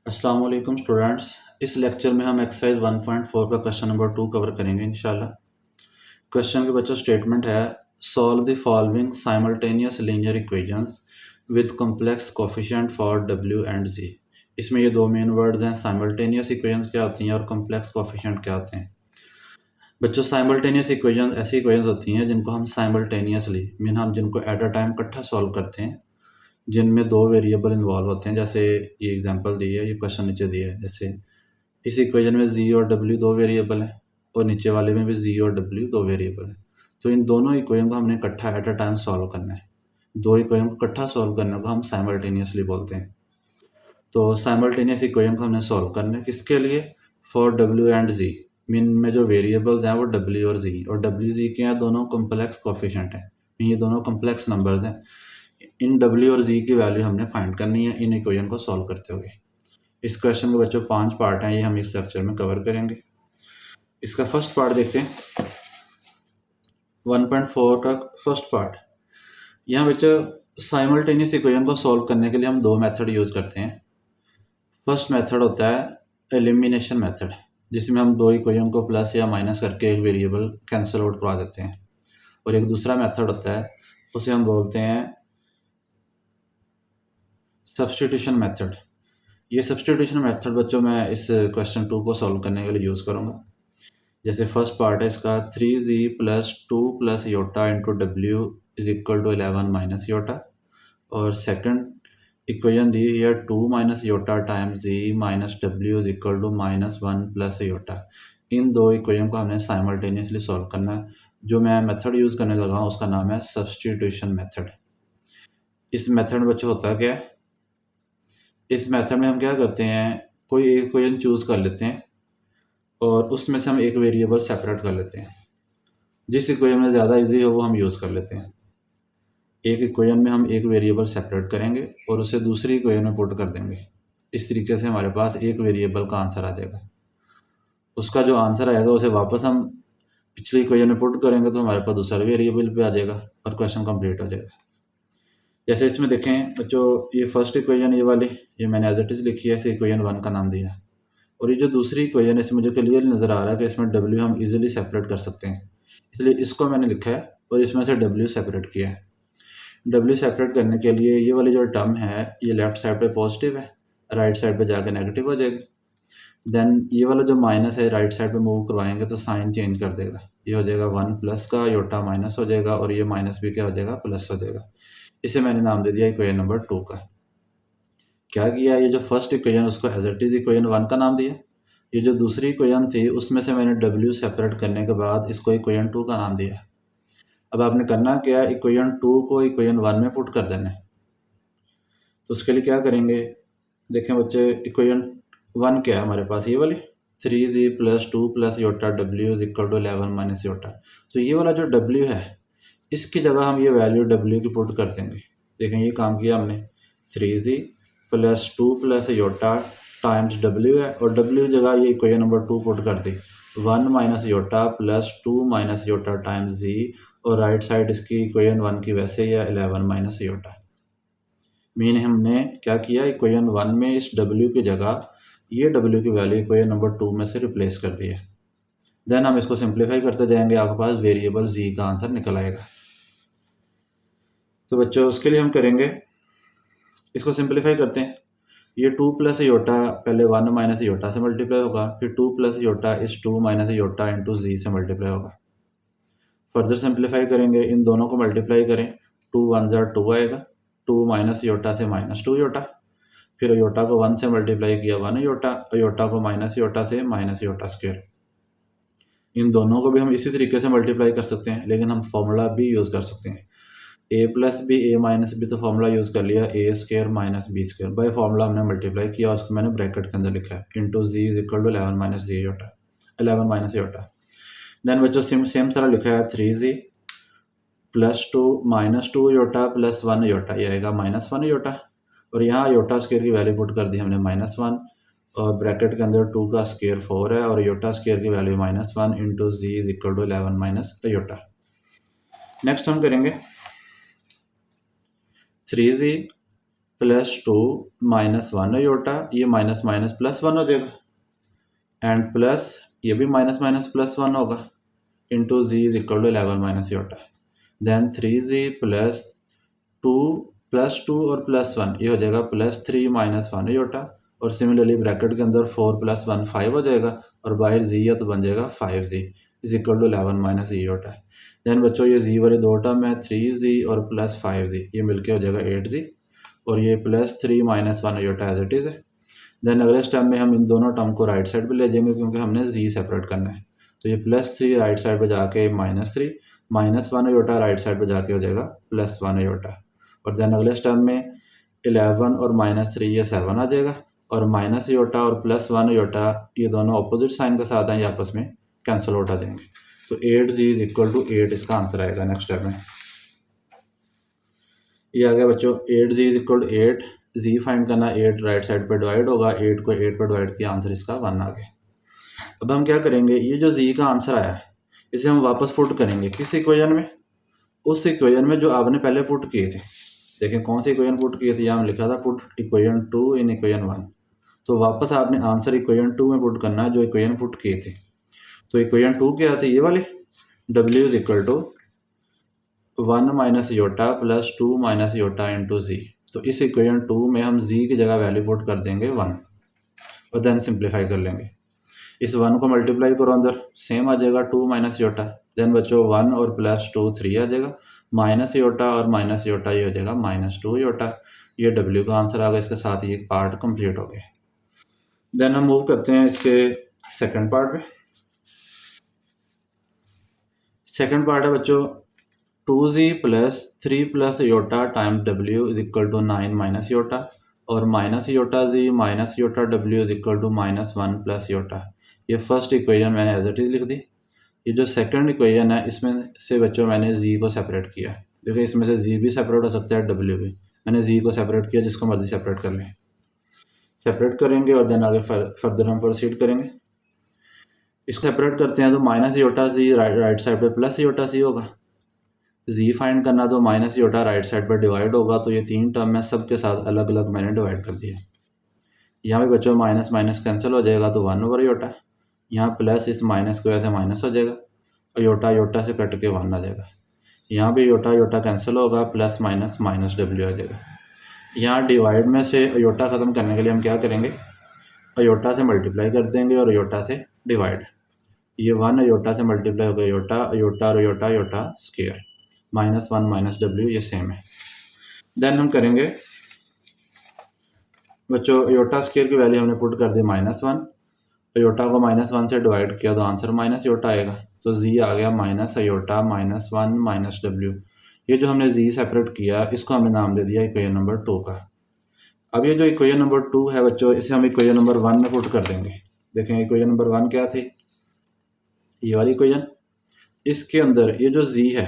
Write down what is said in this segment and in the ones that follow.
अस्सलाम वालेकुम स्टूडेंट्स। इस लेक्चर में हम एक्सरसाइज 1.4 का क्वेश्चन नंबर 2 कवर करेंगे इंशाल्लाह। क्वेश्चन के बच्चों स्टेटमेंट है, solve the following simultaneous linear equations with complex coefficient for W and z. इसमें ये दो मेन वर्ड्स हैं, साइमल्टेनियस इक्वेशंस क्या होती हैं और कॉम्प्लेक्स कोफिशिएंट क्या होते हैं। बच्चों साइमल्टेनियस इक्वेशंस ऐसी इक्वेशंस होती हैं जिनको हम साइमल्टेनियसली मीन हम जिनको एट अ टाइम इकट्ठा सॉल्व करते हैं, जिनमें दो वेरिएबल इन्वॉल्व होते हैं। जैसे ये एग्जांपल दी है, ये क्वेश्चन नीचे दिया है। जैसे इस इक्वेशन में जी और डब्ल्यू दो वेरिएबल हैं और नीचे वाले में भी जी और डब्ल्यू दो वेरिएबल हैं। तो इन दोनों इक्वेशन को हमने इकट्ठा एट अ टाइम सॉल्व करना है। दो इक्वेशन को इकट्ठा सॉल्व करने को हम साइमल्टेनियसली बोलते हैं। तो साइमल्टेनियस इक्वेशन को हमने सॉल्व करना है किसके लिए? For W and z. Mean में जो वेरिएबल्स हैं वो डब्ल्यू और जी, और डब्ल्यू जी के हैं दोनों कॉम्प्लेक्स कोफिशिएंट हैं, ये दोनों कॉम्प्लेक्स नंबर्स हैं। इन डब्ल्यू और जी की वैल्यू हमने फाइंड करनी है इन इक्वेशन को सॉल्व करते हुए। इस क्वेश्चन के बच्चों 5 पार्ट हैं, ये हम इस लेक्चर में कवर करेंगे। इसका फर्स्ट पार्ट देखते हैं, 1.4 का फर्स्ट पार्ट। यहाँ बच्चों साइमल्टेनियस इक्वेशन को सॉल्व करने के लिए हम दो मेथड यूज़ करते हैं। फर्स्ट मेथड होता है एलिमिनेशन मेथड, जिसमें हम दो इक्वेशन को प्लस या माइनस करके एक वेरिएबल कैंसिल आउट करवा देते हैं। और एक दूसरा मेथड होता है, उसे हम बोलते हैं सब्स्टिट्यूशन मेथड। ये सब्स्टिट्यूशन मेथड बच्चों मैं इस क्वेश्चन 2 को सॉल्व करने के लिए यूज़ करूँगा। जैसे फर्स्ट पार्ट है इसका, 3z plus 2 plus iota into डब्ल्यू is equal to 11 minus iota. और सेकंड इक्वेशन दी है 2 minus iota times z minus डब्ल्यू is equal to minus 1 plus iota. इन दो इक्वेशन को हमने साइमल्टेनियसली सॉल्व करना है। जो मैं मेथड यूज़ करने लगा हूँ उसका नाम है सब्स्टिट्यूशन मेथड। इस मेथड में बच्चों होता क्या है, इस मेथड में हम क्या करते हैं, कोई एक इक्वेशन चूज़ कर लेते हैं और उसमें से हम एक वेरिएबल सेपरेट कर लेते हैं। जिस इक्वेशन में ज़्यादा इजी हो वो हम यूज़ कर लेते हैं। एक इक्वेशन में हम एक वेरिएबल सेपरेट करेंगे और उसे दूसरी इक्वेशन में पुट कर देंगे। इस तरीके से हमारे पास एक वेरिएबल का आंसर आ जाएगा। उसका जो आंसर आएगा उसे वापस हम पिछली इक्वेशन में पुट करेंगे तो हमारे पास दूसरा वेरिएबल पे आ जाएगा और क्वेश्चन कंप्लीट हो जाएगा। जैसे इसमें देखें बच्चों, ये फर्स्ट इक्वेशन ये वाली, ये मैंने एज इट इज़ लिखी है, इसे इक्वेशन 1 का नाम दिया। और ये जो दूसरी इक्वेशन है इसमें मुझे क्लियर नज़र आ रहा है कि इसमें डब्ल्यू हम इजीली सेपरेट कर सकते हैं, इसलिए इसको मैंने लिखा है और इसमें से डब्ल्यू सेपरेट किया है। डब्ल्यू सेपरेट करने के लिए ये वाली जो टर्म है ये लेफ्ट साइड पे पॉजिटिव है, राइट साइड पे जाकर नेगेटिव हो जाएगी। देन ये वाला जो माइनस है राइट साइड पे मूव करवाएंगे तो साइन चेंज कर देगा, ये हो जाएगा 1 प्लस का योटा माइनस हो जाएगा और ये माइनस भी क्या हो जाएगा, प्लस हो जाएगा। इसे मैंने नाम दे दिया इक्वेशन नंबर 2 का। क्या किया, ये जो फर्स्ट इक्वेशन उसको एज इट इज इक्वेशन 1 का नाम दिया। ये जो दूसरी इक्वेशन थी उसमें से मैंने डब्ल्यू सेपरेट करने के बाद इसको इक्वेशन 2 का नाम दिया। अब आपने करना क्या, इक्वेशन 2 को इक्वेशन 1 में पुट कर देना है। तो उसके लिए क्या करेंगे, देखें बच्चे, इक्वेशन 1 क्या है हमारे पास, ये वाली 3z plus 2 plus iota W is equal to 11 minus iota. तो ये वाला जो डब्ल्यू है इसकी जगह हम ये वैल्यू डब्ल्यू की पुट कर देंगे। देखें ये काम किया हमने, 3z plus 2 plus iota times W है और डब्ल्यू जगह ये इक्वेशन नंबर 2 पुट कर दी, 1 minus iota plus 2 minus iota times z, और राइट साइड इसकी इक्वेशन 1 की वैसे ही है 11 माइनस योटा। मीन हमने क्या किया, इक्वेशन 1 में इस डब्ल्यू की जगह ये डब्ल्यू की वैल्यू इक्वेशन नंबर 2 में से रिप्लेस कर दी है। देन हम इसको सिंप्लीफाई करते जाएंगे, आपके पास वेरिएबल जी का आंसर निकल आएगा। तो बच्चों उसके लिए हम करेंगे, इसको सिंप्लीफाई करते हैं। ये 2 प्लस योटा पहले 1 माइनस योटा से मल्टीप्लाई होगा, फिर 2 प्लस योटा इस 2 माइनस योटा इंटू जी से मल्टीप्लाई होगा। फर्दर सिंप्लीफाई करेंगे, इन दोनों को मल्टीप्लाई करें, 2 1 ज़ा 2 आएगा, 2 माइनस योटा से माइनस 2 योटा, फिर योटा को 1 से मल्टीप्लाई किया 1 योटा, और योटा को माइनस योटा से माइनस योटा स्क्वायर। इन दोनों को भी हम इसी तरीके से मल्टीप्लाई कर सकते हैं, लेकिन हम फॉर्मूला भी यूज़ कर सकते हैं, a plus b a minus b. तो फॉर्मूला यूज़ कर लिया, a square minus b square, by formula हमने मल्टीप्लाई किया, उसको मैंने ब्रैकेट के अंदर लिखा है, into z is equal to 11 minus z iota, 11 minus iota. Then बच्चों सेम तरह लिखा है, 3z plus 2 minus 2 iota plus 1 iota, ये आएगा माइनस 1 योटा, और यहाँ योटा स्क्वायर की वैल्यू पुट कर दी हमने -1, और ब्रैकेट के अंदर 2 का स्क्वायर 4 है और योटा स्क्वायर की value -1 into z is equal to 11 minus iota. Next हम करेंगे 3z plus two minus one iota, ये माइनस माइनस प्लस वन हो जाएगा एंड प्लस ये भी माइनस माइनस प्लस वन होगा into z is equal to 11 minus iota. Then 3z plus two और plus one ये हो जाएगा plus three minus one iota, और सिमिलरली ब्रैकेट के अंदर 4 प्लस वन 5 हो जाएगा और बाहर जी है तो बन जाएगा 5z is equal to 11 minus z iota. Then बच्चों ये जी वाले दो टर्म है 3z और प्लस 5z ये मिलके हो जाएगा 8z, और ये plus three minus one iota as it is है। देन अगले स्टेप में हम इन दोनों टर्म को राइट साइड पे ले जाएंगे क्योंकि हमने जी सेपरेट करना है। तो ये प्लस थ्री राइट साइड पे जाके minus three, minus one iota right side पे जाके हो जाएगा प्लस वन योटा। और देन अगले स्टेप में 11 और माइनस थ्री ये 7 आ जाएगा, और माइनस योटा और प्लस वन योटा ये दोनों अपोजिट साइन के साथ हैं, ये आपस में कैंसिल आउट आ जाएंगे। तो 8z इज इक्वल टू 8 इसका आंसर आएगा नेक्स्ट स्टेप में। ये आ गया बच्चों 8z इज इक्वल टू 8, जी फाइंड करना 8 राइट साइड पे डिवाइड होगा, 8 को 8 पर डिवाइड किया आंसर इसका 1 आ गया। अब हम क्या करेंगे, ये जो जी का आंसर आया है इसे हम वापस पुट करेंगे किस इक्वेशन में, उस इक्वेशन में जो आपने पहले पुट किए थे। देखें कौन सी इक्वेशन पुट किए थे, यहाँ लिखा था पुट इक्वेशन 2 इन इक्वेशन 1। तो वापस आपने आंसर इक्वेशन 2 में पुट करना है जो इक्वेशन पुट किए थे। तो इक्वेशन 2 क्या थे, ये वाले w is equal to 1 minus iota plus 2 minus iota into z. तो इस इक्वेशन 2 में हम z की जगह वैल्यू पुट कर देंगे 1 और देन सिंप्लीफाई कर लेंगे। इस 1 को मल्टीप्लाई करो अंदर, सेम आ जाएगा 2 माइनस योटा। देन बच्चों 1 और प्लस 2 3 आ जाएगा, माइनस योटा और माइनस योटा ये हो जाएगा माइनस 2 योटा। ये w का आंसर आ गया, इसके साथ ये पार्ट कंप्लीट हो गया। देन हम मूव करते हैं इसके सेकंड पार्ट पे। सेकंड पार्ट है बच्चों 2z plus 3 plus iota times w is equal to 9 minus iota, और minus iota z minus iota w is equal to minus 1 plus iota. ये फर्स्ट इक्वेशन मैंने एज इट इज़ लिख दी। ये जो सेकंड इक्वेशन है इसमें से बच्चों मैंने जी को सेपरेट किया। देखिए इसमें से जी भी सेपरेट हो सकता है, डब्ल्यू भी। मैंने जी को सेपरेट किया, जिसको मर्जी सेपरेट कर लें। सेपरेट करेंगे और देन आगे फर्दर हम प्रोसीड करेंगे। इसको सेपरेट करते हैं तो माइनस योटा सी राइट साइड पे प्लस योटा सी होगा। जी फाइंड करना तो माइनस योटा राइट साइड पर डिवाइड होगा। तो ये तीन टर्म है, सबके साथ अलग अलग मैंने डिवाइड कर दिया। यहाँ पे बच्चों माइनस माइनस कैंसिल हो जाएगा तो 1 ओवर योटा। यहाँ प्लस इस माइनस की वजह से माइनस हो जाएगा और योटा योटा से कट के 1 आ जाएगा। यहाँ भी योटा योटा कैंसिल होगा, प्लस माइनस माइनस डब्ल्यू आ जाएगा। यहाँ डिवाइड में से योटा ख़त्म करने के लिए हम क्या करेंगे, योटा से मल्टीप्लाई कर देंगे और योटा से डिवाइड। ये 1 योटा से मल्टीप्लाई हो गया योटा योटा और iota iota square, minus 1 minus W ये सेम है। देन हम करेंगे बच्चों योटा स्क्वायर की वैल्यू हमने पुट कर दी -1, योटा को -1 से डिवाइड किया तो आंसर माइनस योटा आएगा। तो जी आ गया minus iota minus 1 minus W. ये जो हमने जी सेपरेट किया इसको हमने नाम दे दिया इक्वेशन नंबर 2 का। अब ये जो इक्वेशन नंबर 2 है बच्चों, इसे हम इक्वेशन नंबर 1 में पुट कर देंगे। देखें इक्वेशन नंबर 1 क्या थी, ये वाली इक्वेशन। इसके अंदर ये जो जी है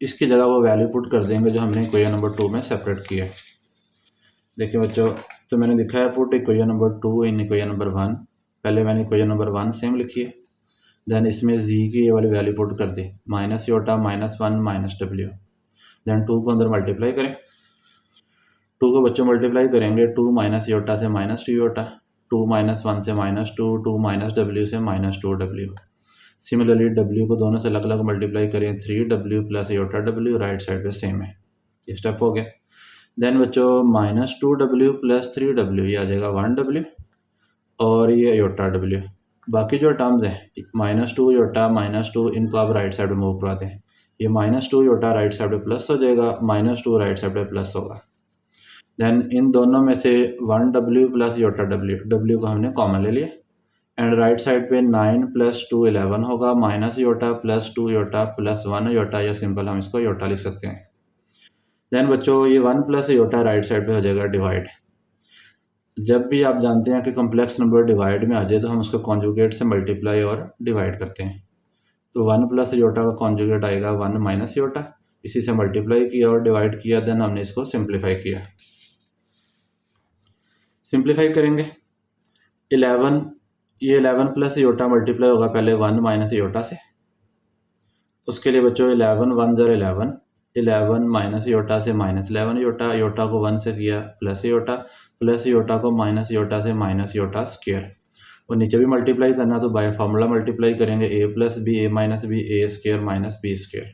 इसकी जगह वो वैल्यू पुट कर देंगे जो हमने इक्वेशन नंबर 2 में सेपरेट किया है। देखिए बच्चों, तो मैंने लिखा है पुट इक्वेशन नंबर 2 इन इक्वेशन नंबर 1। पहले मैंने इक्वेशन नंबर 1 सेम लिखी है, देन इसमें जी की ये वाली वैल्यू पुट कर दी, माइनस योटा माइनस 1 माइनस डब्ल्यू। देन 2 को अंदर मल्टीप्लाई करें, 2 को बच्चों मल्टीप्लाई करेंगे, 2 माइनस योटा से माइनस 2 योटा, 2 माइनस 1 से -2, 2 माइनस डब्ल्यू से -2 डब्ल्यू। सिमिलरली डब्ल्यू को दोनों से अलग अलग मल्टीप्लाई करें, 3 W plus iota W, right side पे सेम है। ये स्टेप हो गया। देन बच्चों -2 डब्ल्यू प्लस 3 डब्ल्यू ये आ जाएगा 1 डब्ल्यू, और ये योटा डब्ल्यू। बाकी जो टर्म्स हैं -2 योटा -2 इनको आप राइट साइड में मूव करवा दें। ये -2 योटा राइट साइड पे प्लस हो जाएगा, -2 राइट साइड पे प्लस होगा। देन इन दोनों में से 1 W plus iota W, W को हमने कॉमन ले लिया एंड राइट साइड पे 9 प्लस 2 11 होगा, minus iota plus 2 iota plus 1 iota, या सिंपल हम इसको योटा लिख सकते हैं। देन बच्चों ये 1 प्लस योटा राइट साइड पे हो जाएगा डिवाइड। जब भी आप जानते हैं कि कॉम्प्लेक्स नंबर डिवाइड में आ जाए तो हम उसको कॉन्जुगेट से मल्टीप्लाई और डिवाइड करते हैं। तो 1 प्लस योटा का कॉन्जुगेट आएगा 1 माइनस योटा, इसी से मल्टीप्लाई किया और डिवाइड किया, देन हमने इसको सिंप्लीफाई किया। सिंप्लीफाई करेंगे 11, ये 11 प्लस योटा मल्टीप्लाई होगा पहले 1 माइनस योटा से। उसके लिए बच्चों 11 1 ज़र 11, 11 माइनस योटा से माइनस 11 योटा, योटा को 1 से किया प्लस योटा, प्लस योटा को माइनस योटा से माइनस योटा स्क्वायर, और नीचे भी मल्टीप्लाई करना तो बाय फार्मूला मल्टीप्लाई करेंगे a plus b a minus b a square minus b square.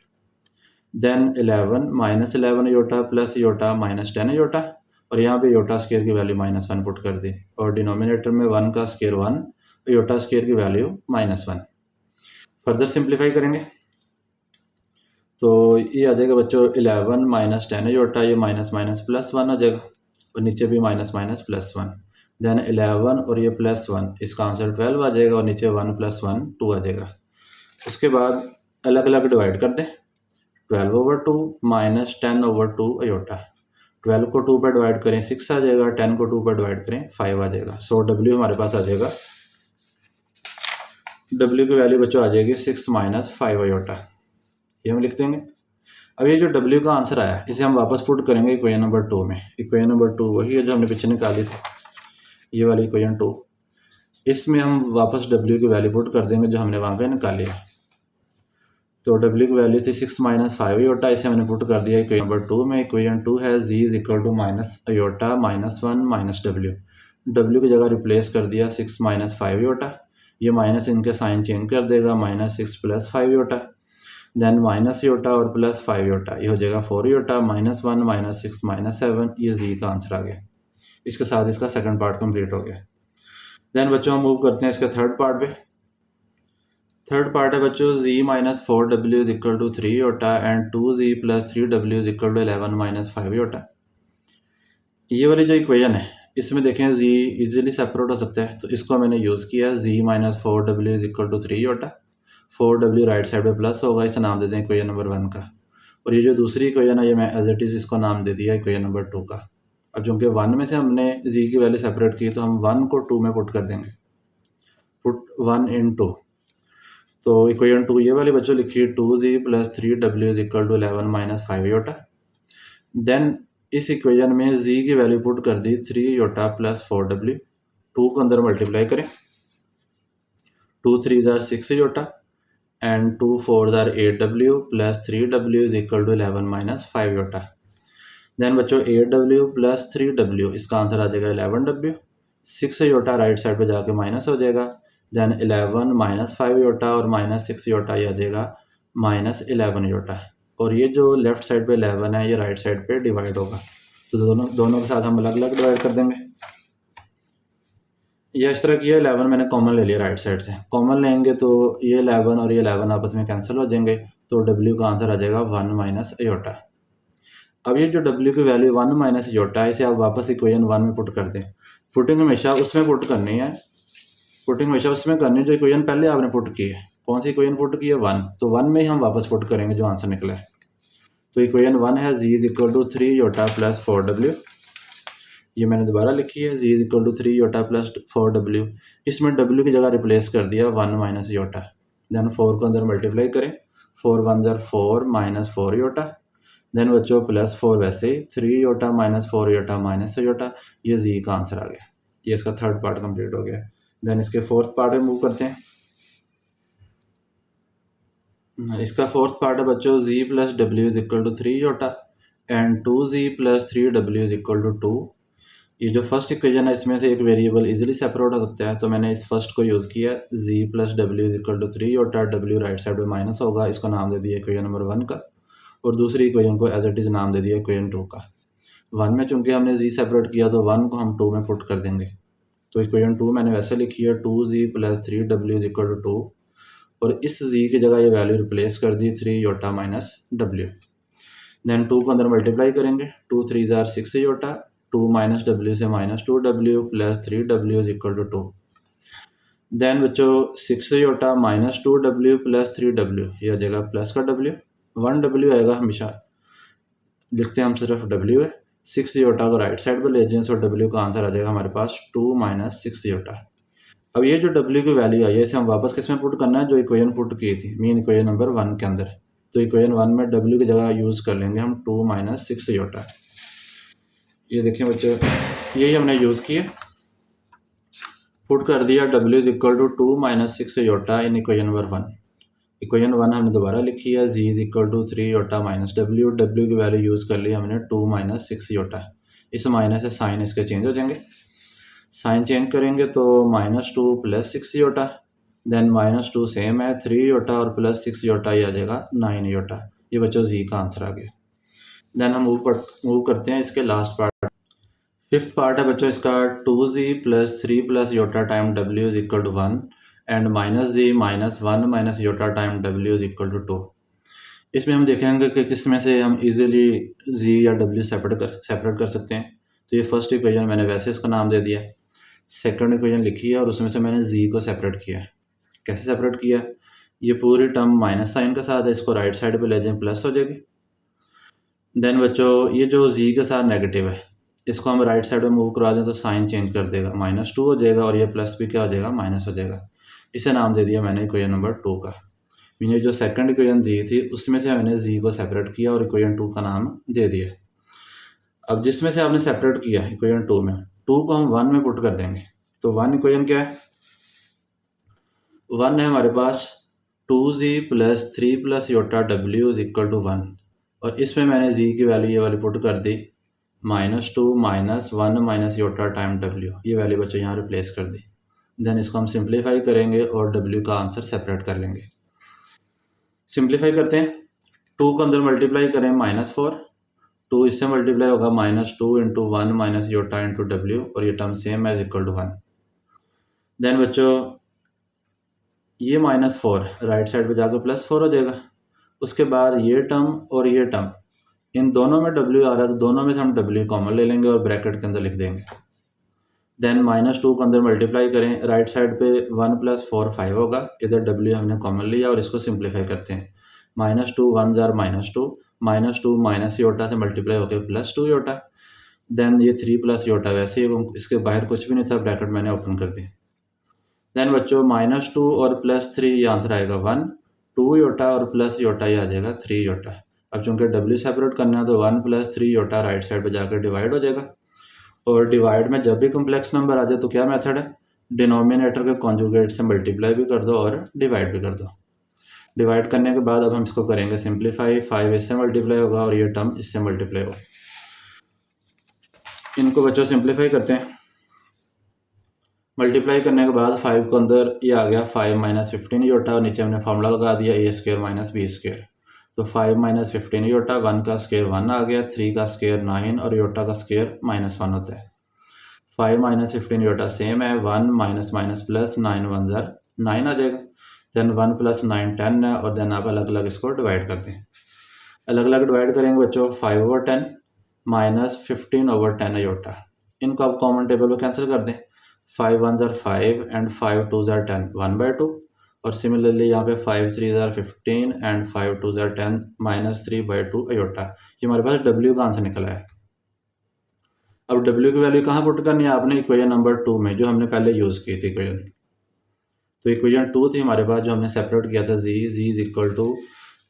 Then 11 minus 11 iota plus iota minus 10 iota, और यहाँ पे योटा स्क्वायर की वैल्यू -1 पुट कर दी, और डिनोमिनेटर में 1 का स्क्वायर 1, योटा स्क्वायर की वैल्यू -1। फर्दर सिंप्लीफाई करेंगे तो ये आ जाएगा बच्चों 11 माइनस 10 योटा, ये माइनस माइनस प्लस 1 आ जाएगा, और नीचे भी माइनस माइनस प्लस 1। देन 11 और ये +1, इसका आंसर 12 आ जाएगा, और नीचे 1 + 1 2 आ जाएगा। उसके बाद अलग अलग डिवाइड कर दें, 12/2 माइनस 10/2 अयोटा, 12 को 2 पर डिवाइड करें 6 आ जाएगा, 10 को 2 पर डिवाइड करें 5 आ जाएगा। सो W हमारे पास आ जाएगा, W की वैल्यू बच्चों आ जाएगी 6 - 5 अयोटा, ये हम लिख देंगे। अब ये जो W का आंसर आया इसे हम वापस पुट करेंगे इक्वेशन नंबर 2 में। इक्वेशन नंबर 2 वही है जो हमने पीछे निकाली थी, ये वाली इक्वेशन 2, इसमें हम वापस W की वैल्यू पुट कर देंगे जो हमने वहाँ पे निकाली है। तो W की वैल्यू थी 6 - 5 अयोटा, इसे हमने पुट कर दिया इक्वेशन नंबर 2 में। इक्वेशन 2 है Z = minus iota -1 minus W, W की जगह रिप्लेस कर दिया 6 - 5 अयोटा, ये माइनस इनके साइन चेंज कर देगा, -6 + 5 अयोटा, देन माइनस योटा और प्लस 5 योटा, ये हो जाएगा 4 योटा, -1 -6 -7, ये Z का आंसर आ गया। इसके साथ इसका सेकंड पार्ट कंप्लीट हो गया। देन बच्चों हम मूव करते हैं इसके थर्ड पार्ट पे। थर्ड पार्ट है बच्चों Z - 4W = 3 Yotta and 2Z + 3W = 11 - 5 Yotta. ये वाली जो इक्वेशन है इसमें देखें Z इजीली सेपरेट हो सकता है, तो इसको मैंने यूज़ किया, Z - 4W = 3 iota, 4W right side पे प्लस होगा, इसे नाम दे दें इक्वेशन नंबर 1 का, और ये जो दूसरी इक्वेशन है ये मैं एज इट इज़ इसको नाम दे दिया इक्वेशन नंबर 2 का। अब चूँकि 1 में से हमने Z की वैल्यू सेपरेट की तो हम 1 को 2 में पुट कर देंगे, पुट 1 इन 2। तो इक्वेशन 2 ये वाली बच्चों लिखिए, 2Z + 3W = 11 - 5 योटा। देन इस इक्वेशन में Z की वैल्यू पुट कर दी 3 योटा + 4W, 2 को अंदर मल्टीप्लाई करें, 2 3 = 6 Yotta and 2 4 are 8W plus 3W is equal to 11 - 5 iota. Then बच्चों 8W plus 3W, इसका आंसर आ जाएगा 11W, 6 योटा राइट साइड पे जाके माइनस हो जाएगा, देन 11 - 5 योटा और -6 योटा, ये आ जाएगा -11 योटा, और ये जो लेफ्ट साइड पे 11 है ये राइट साइड पे डिवाइड होगा, तो दोनों के साथ हम अलग अलग डिवाइड कर देंगे। ये इस तरह किया, 11 मैंने कॉमन ले लिया राइट साइड से, कॉमन लेंगे तो ये 11 और ये 11 आपस में कैंसिल हो जाएंगे, तो W का आंसर आ जाएगा 1 - अयोटा। अब ये जो W की वैल्यू 1 - अयोटा है इसे आप वापस इक्वेशन 1 में पुट कर दें। पुटिंग हमेशा उसमें पुट करनी है, पुटिंग हमेशा उसमें करनी है जो इक्वेशन पहले आपने पुट की है। कौन सी इक्वेशन पुट की है? 1, तो 1 में ही हम वापस पुट करेंगे जो आंसर निकला है। तो इक्वेशन 1 है Z = 3 योटा + 4W, ये मैंने दोबारा लिखी है, Z = 3 योटा + 4W, इसमें W की जगह रिप्लेस कर दिया 1 - योटा, देन 4 को अंदर मल्टीप्लाई करें, 4 1 ज़र 4 -4 योटा, देन बच्चों +4 वैसे ही 3 योटा -4 योटा -योटा, ये Z का आंसर आ गया। ये इसका थर्ड पार्ट कंप्लीट हो गया। देन इसके फोर्थ पार्ट में मूव करते हैं। इसका फोर्थ पार्ट है बच्चों Z + W = 3 Yotta and 2Z + 3W = 2। ये जो फर्स्ट इक्वेशन है इसमें से एक वेरिएबल इजीली सेपरेट हो सकता है, तो मैंने इस फर्स्ट को यूज़ किया, Z + W = 3 iota, W right side में माइनस होगा, इसको नाम दे दिया इक्वेशन नंबर 1 का, और दूसरी इक्वेशन को एज इट इज़ नाम दे दिया इक्वेशन 2 का। 1 में चूंकि हमने Z सेपरेट किया तो 1 को हम 2 में पुट कर देंगे, तो इक्वेशन 2 मैंने वैसे लिखी है, 2Z + 3W = 2, और इस Z की जगह ये वैल्यू रिप्लेस कर दी 3 योटा -W, देन 2 को अंदर मल्टीप्लाई करेंगे, 2 3 ज़र 6 योटा, 2 -W से -2W + 3W = 2, देन बच्चों 6 योटा -2W + 3W, ये आ जाएगा प्लस का W, 1W आएगा, हमेशा लिखते हैं हम सिर्फ W है, 6 योटा को राइट साइड पर ले जाएं, सो W का आंसर आ जाएगा हमारे पास 2 - 6 योटा। अब ये जो W की वैल्यू आई है इसे हम वापस किस में पुट करना है, जो इक्वेशन पुट की थी मीन इक्वेशन नंबर 1 के अंदर, तो इक्वेशन 1 में W की जगह यूज़ कर लेंगे हम 2 - 6 योटा। ये देखें बच्चों, यही हमने यूज़ किया, पुट कर दिया W = 2 - 6 iota in equation number 1, equation 1 हमने दोबारा लिखी है, z is equal to 3 iota minus डब्ल्यू, डब्ल्यू की वैल्यू यूज़ कर ली हमने 2 माइनस 6 योटा। इस माइनस से साइन इसके चेंज हो जाएंगे, साइन चेंज करेंगे तो -2 + 6 योटा, देन -2 सेम है 3 योटा और प्लस 6 योटा ये आ जाएगा 9 योटा। ये बच्चों जी का आंसर आ गया। देन हम मूव करते हैं इसके लास्ट पार्ट। फिफ्थ पार्ट है बच्चों इसका 2z + 3 + iota time w is equal to 1 and -z - 1 - iota time w is equal to 2। इसमें हम देखेंगे कि किस में से हम इजीली z या w सेपरेट कर सकते हैं। तो ये फर्स्ट इक्वेशन मैंने वैसे इसका नाम दे दिया है, सेकंड इक्वेशन लिखी है और उसमें से मैंने z को सेपरेट किया है। कैसे सेपरेट किया? ये पूरी टर्म माइनस साइन के साथ है, इसको राइट साइड पे ले जाएं प्लस हो जाएगी। देन बच्चों ये जो z के साथ नेगेटिव है इसको हम राइट साइड में मूव करवा दें तो साइन चेंज कर देगा, -2 हो जाएगा और ये प्लस भी क्या हो जाएगा, माइनस हो जाएगा। इसे नाम दे दिया मैंने इक्वेशन नंबर 2 का। मैंने जो सेकंड इक्वेशन दी थी उसमें से मैंने z को सेपरेट किया और इक्वेशन 2 का नाम दे दिया। अब जिसमें से आपने सेपरेट किया इक्वेशन 2 में, 2 को हम 1 में पुट कर देंगे। तो 1 इक्वेशन क्या है? 1 है हमारे पास 2z + 3 + iota w is equal to 1 और इसमें मैंने z की वैल्यू ये वाली पुट कर दी, -2 - 1 - योटा टाइम w। ये वैल्यू बच्चों यहाँ रिप्लेस कर दी। देन इसको हम सिंप्लीफाई करेंगे और w का आंसर सेपरेट कर लेंगे। सिंप्लीफाई करते हैं, 2 को अंदर मल्टीप्लाई करें -4, 2 इससे मल्टीप्लाई होगा -2 × 1 - योटा × w और ये टर्म सेम है इक्वल टू 1। देन बच्चों ये -4 राइट साइड पे जाकर +4 हो जाएगा। उसके बाद ये टर्म और ये टर्म, इन दोनों में w आ रहा है तो दोनों में से हम w कॉमन ले लेंगे और ब्रैकेट के अंदर लिख देंगे। देन -2 को अंदर मल्टीप्लाई करें, राइट साइड पे 1 + 4 5 होगा, इधर w हमने कॉमन लिया और इसको सिंप्लीफाई करते हैं। -2 1 जार -2, -2 माइनस योटा से मल्टीप्लाई होकर +2 योटा। देन ये 3 + योटा, वैसे ही इसके बाहर कुछ भी नहीं था, ब्रैकेट मैंने ओपन कर दी। देन बच्चों -2 और +3 ये आंसर आएगा 1, 2 योटा और प्लस योटा ये आ जाएगा 3 योटा। अब चूंकि w सेपरेट करना है तो 1 + 3 योटा राइट साइड पे जाकर डिवाइड हो जाएगा। और डिवाइड में जब भी कम्प्लेक्स नंबर आ जाए तो क्या मेथड है, डिनोमिनेटर के कॉन्जुगेट से मल्टीप्लाई भी कर दो और डिवाइड भी कर दो। डिवाइड करने के बाद अब हम इसको करेंगे सिंप्लीफाई, 5 इससे मल्टीप्लाई होगा और ये टर्म इससे मल्टीप्लाई होगा। इनको बच्चों सिंप्लीफाई करते हैं। मल्टीप्लाई करने के बाद 5 को अंदर ये आ गया 5 - 15 योटा और नीचे हमने फार्मूला लगा दिया a² - b²। तो 5 - 15 योटा, 1 का स्क्वायर 1 आ गया, 3 का स्क्वायर 9 और योटा का स्क्वायर -1 होता है। 5 - 15 योटा सेम है, 1 माइनस माइनस प्लस 9 1 जार 9 आ जाएगा। देन 1 + 9 10 है और देन आप अलग अलग इसको डिवाइड करते हैं। अलग अलग डिवाइड करेंगे बच्चों, 5/10 - 15/10 योटा। इनको आप कॉमन टेबल में कैंसिल कर दें, 5 1 जार 5 एंड 5 2 जार 10 1/2 और सिमिलरली यहाँ पे 5 3 जार 15 एंड 5 2 जार 10 -3/2 अयोटा। ये हमारे पास w का आंसर निकला है। अब w की वैल्यू कहाँ पुट करनी है आपने, इक्वेशन नंबर 2 में जो हमने पहले यूज़ की थी इक्वेशन। तो इक्वेशन 2 थी हमारे पास जो हमने सेपरेट किया था, z is equal to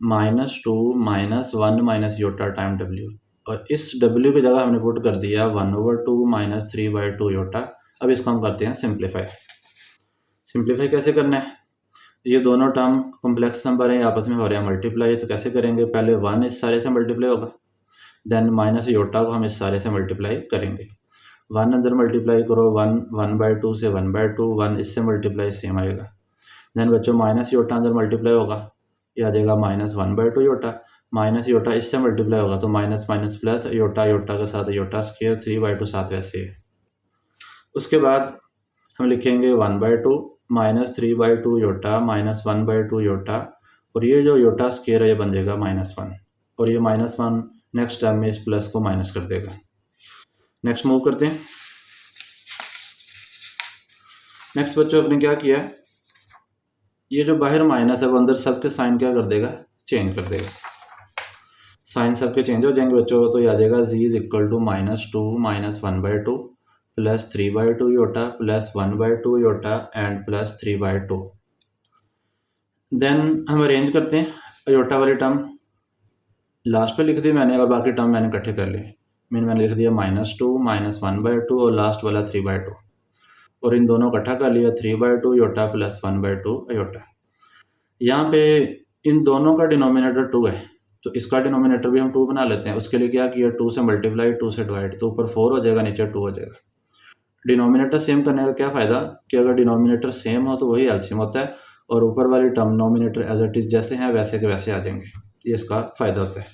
-2 - 1 - iota time w और इस w की जगह हमने पुट कर दिया 1/2 - 3/2 योटा। अब इसको हम करते हैं सिंप्लीफाई। सिंप्लीफाई कैसे करना है, ये दोनों टर्म कॉम्प्लेक्स नंबर हैं, आपस में हो रहे हैं मल्टीप्लाई। तो कैसे करेंगे, पहले 1 इस सारे से मल्टीप्लाई होगा, देन माइनस योटा को हम इस सारे से मल्टीप्लाई करेंगे। 1 अंदर मल्टीप्लाई करो, 1 1/2 से 1/2, 1 इससे मल्टीप्लाई सेम आएगा। देन बच्चों माइनस योटा अंदर मल्टीप्लाई होगा, ये आ जाएगा -1/2 योटा, माइनस योटा इससे मल्टीप्लाई होगा तो minus minus plus iota, iota के साथ योटा स्क्वायर 3/2 साथ वैसे है। उसके बाद हम लिखेंगे 1/2 -3/2 योटा -1/2 योटा और ये जो योटा स्क्वायर है ये बन जाएगा -1 और ये -1 नेक्स्ट टर्म में इस प्लस को माइनस कर देगा। नेक्स्ट मूव करते हैं। नेक्स्ट बच्चों अपने क्या किया है, ये जो बाहर माइनस है वो अंदर सबके साइन क्या कर देगा, चेंज कर देगा। साइन सबके चेंज हो जाएंगे बच्चों, तो ये आ जाएगा z is equal to -2 - 1/2 plus 3/2 iota plus 1/2 iota and plus 3/2। Then हम अरेंज करते हैं, योटा वाली टर्म लास्ट पे लिख दी मैंने और बाकी टर्म मैंने इकट्ठे कर लिए। मैंने लिख दिया -2 - 1/2 और लास्ट वाला 3/2 और इन दोनों इकट्ठा कर लिया 3/2 योटा प्लस 1/2 योटा। यहाँ पे इन दोनों का डिनोमिनेटर 2 है, तो इसका डिनोमिनेटर भी हम 2 बना लेते हैं। उसके लिए क्या किया, 2 से मल्टीप्लाई, 2 से डिवाइड, तो ऊपर 4 हो जाएगा, नीचे 2 हो जाएगा। डिनोमिनेटर सेम करने का क्या फ़ायदा कि अगर डिनोमिनेटर सेम हो तो वही एलसीएम होता है, और ऊपर वाली term nominator as it is जैसे हैं वैसे के वैसे आ जाएंगे। ये इसका फ़ायदा होता है।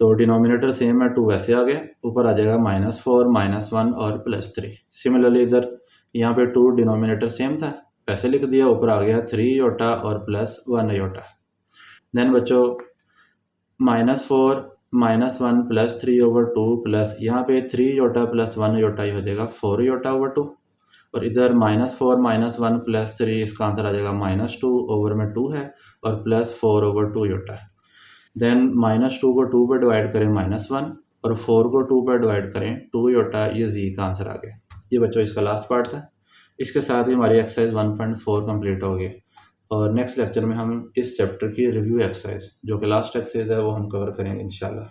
तो डिनोमिनेटर सेम है, 2 वैसे आ गया, ऊपर आ जाएगा -4 -1 और +3। सिमिलरली इधर यहाँ पे 2 डिनोमिनेटर सेम था, वैसे लिख दिया, ऊपर आ गया 3 योटा और +1 योटा। देन बच्चों -4 -1 +3/2 प्लस यहाँ पे 3 योटा +1 योटा ही हो जाएगा 4 योटा/2, और इधर -4 -1 +3 इसका आंसर आ जाएगा -2 ओवर में 2 है और +4/2 योटा है। देन -2 को 2 पे डिवाइड करें -1, और 4 को 2 पे डिवाइड करें 2 योटा, ये जी का आंसर आ गया। ये बच्चों इसका लास्ट पार्ट था। इसके साथ ही हमारी एक्सरसाइज 1.4 कंप्लीट हो गई, और नेक्स्ट लेक्चर में हम इस चैप्टर की रिव्यू एक्सरसाइज जो कि लास्ट एक्सरसाइज है वो हम कवर करेंगे इंशाल्लाह।